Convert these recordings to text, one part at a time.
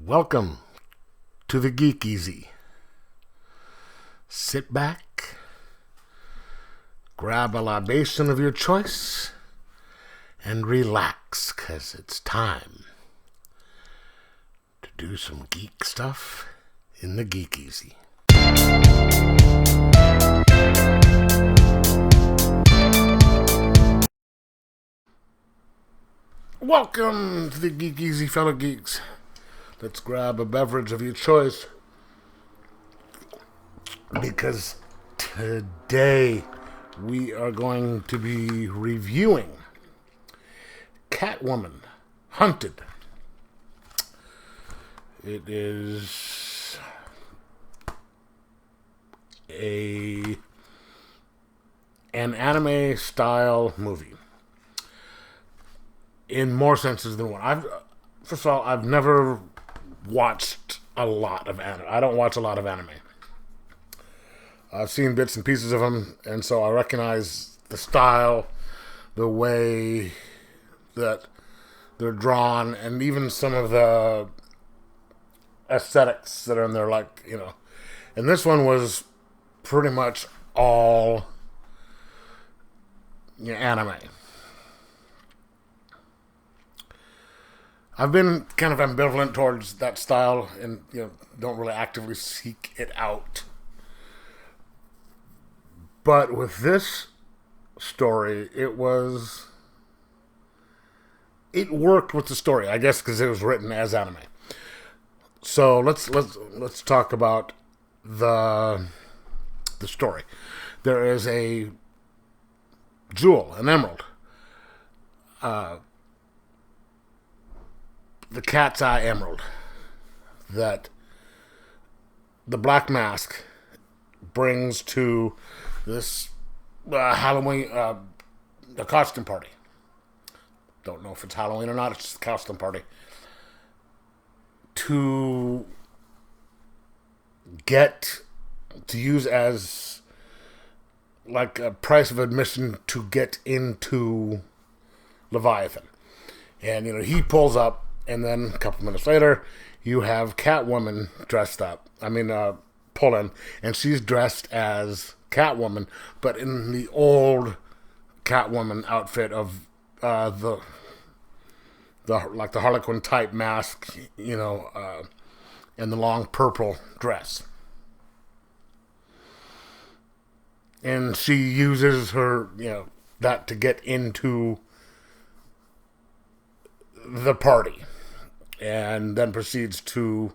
Welcome to the Geek Easy. Sit back, grab a libation of your choice, and relax, 'cause it's time to do some geek stuff in the Geek Easy. Welcome to the Geek Easy, fellow geeks. Let's grab a beverage of your choice, because today we are going to be reviewing Catwoman Hunted. It is an anime style movie in more senses than one. First of all, I've never watched a lot of anime. I don't watch a lot of anime. I've seen bits and pieces of them, and so I recognize the style, the way that they're drawn, and even some of the aesthetics that are in there, and this one was pretty much all anime. I've been kind of ambivalent towards that style and don't really actively seek it out. But with this story, it worked with the story, I guess, because it was written as anime. So let's talk about the story. There is a jewel, an emerald, the cat's eye emerald, that the Black Mask brings to this Halloween, the costume party. Don't know if it's Halloween or not. It's just a costume party to get to use as like a price of admission to get into Leviathan. And he pulls up. And then a couple minutes later, you have Catwoman dressed up. Pull in. And she's dressed as Catwoman, but in the old Catwoman outfit of the Harlequin type mask, and the long purple dress. And she uses her, that to get into the party. And then proceeds to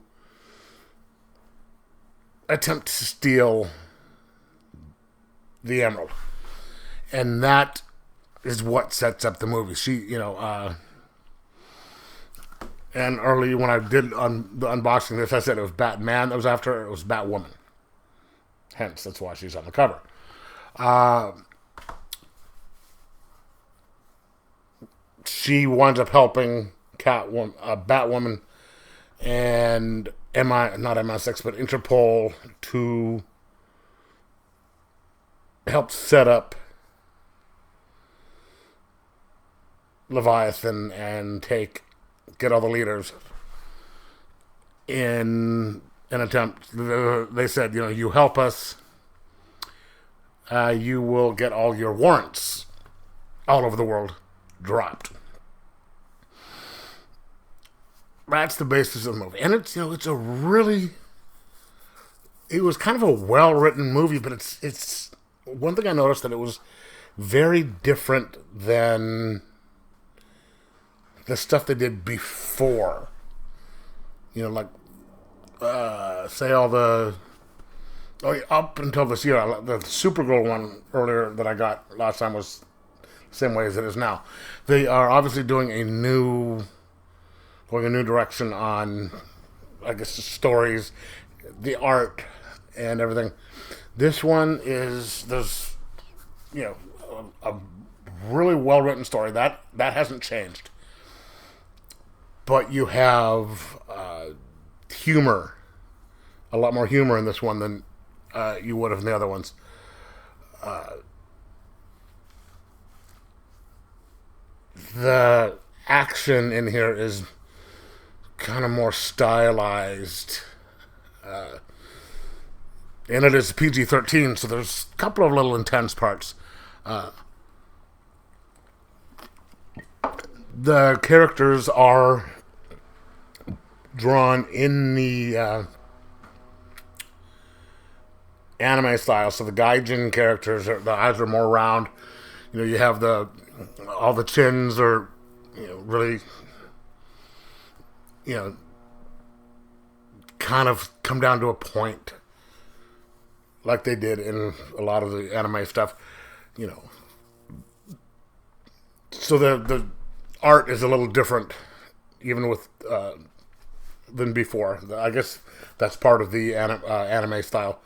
attempt to steal the emerald. And that is what sets up the movie. She, and early when I did the unboxing of this, I said it was Batman that was after her. It was Batwoman. Hence, that's why she's on the cover. She winds up helping Batwoman and not MI6, but Interpol to help set up Leviathan and get all the leaders in an attempt. They said, you help us, you will get all your warrants all over the world dropped. That's the basis of the movie. And it was kind of a well-written movie, but it's one thing I noticed, that it was very different than the stuff they did before. Say up until this year, the Supergirl one earlier that I got last time was the same way as it is now. They are obviously going a new direction on, I guess, the stories, the art, and everything. This one there's a really well-written story. That hasn't changed. But you have humor, a lot more humor in this one than you would have in the other ones. The action in here is kind of more stylized. And it is PG-13, so there's a couple of little intense parts. The characters are drawn in the anime style, so the gaijin characters, the eyes are more round. You have all the chins are, really, kind of come down to a point, like they did in a lot of the anime stuff. So the art is a little different, even with than before. I guess that's part of the anime style.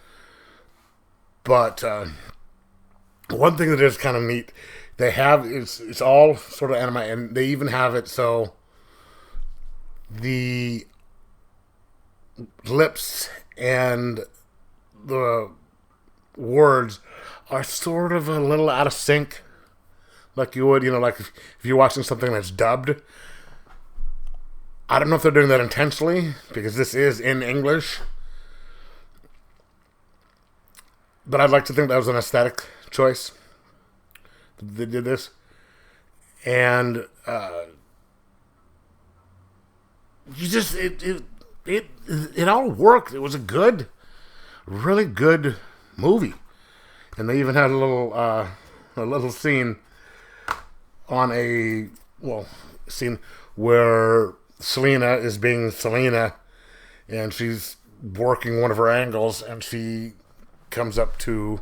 But one thing that is kind of neat, they have it's all sort of anime, and they even have it so the lips and the words are sort of a little out of sync, like you would, like if you're watching something that's dubbed. I don't know if they're doing that intentionally, because this is in English. But I'd like to think that was an aesthetic choice. They did this. And it all worked. It was a really good movie. And they even had a little scene on scene where Selena is being Selena, and she's working one of her angles, and she comes up to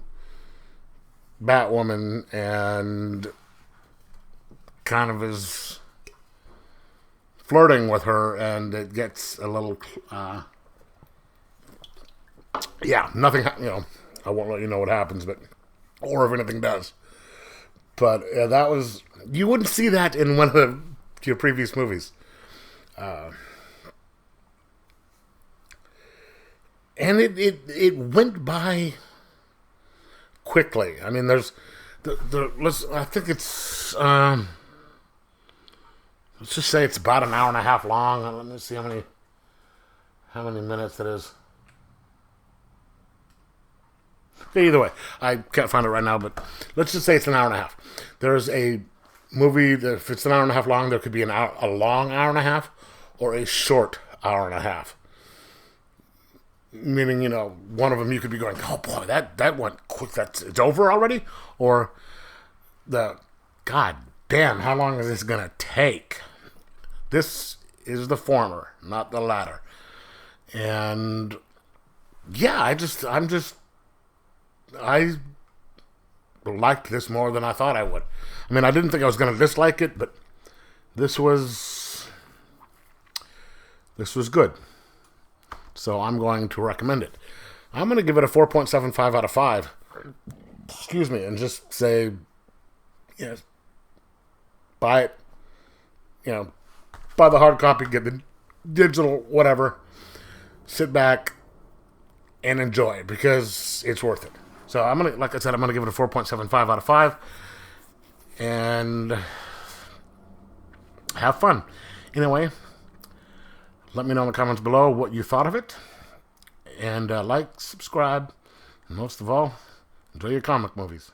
Batwoman and kind of is flirting with her, and it gets a little nothing, I won't let you know what happens, but or if anything does. But that was, you wouldn't see that in one of your previous movies. And it went by quickly. I mean, I think it's, let's just say it's about an hour and a half long. Let me see how many minutes it is. Either way, I can't find it right now, but let's just say it's an hour and a half. There's a movie that, if it's an hour and a half long, there could be a long hour and a half or a short hour and a half. Meaning, one of them you could be going, oh boy, that went quick. It's over already? Or God damn, how long is this going to take? This is the former, not the latter. And yeah, I liked this more than I thought I would. I mean, I didn't think I was going to dislike it, but this was good. So I'm going to recommend it. I'm going to give it a 4.75 out of 5. Excuse me, and just say, buy it. Buy the hard copy, get the digital, whatever. Sit back and enjoy it, because it's worth it. So like I said, I'm gonna give it a 4.75 out of 5, and have fun. Anyway, let me know in the comments below what you thought of it, and like, subscribe, and most of all, enjoy your comic movies.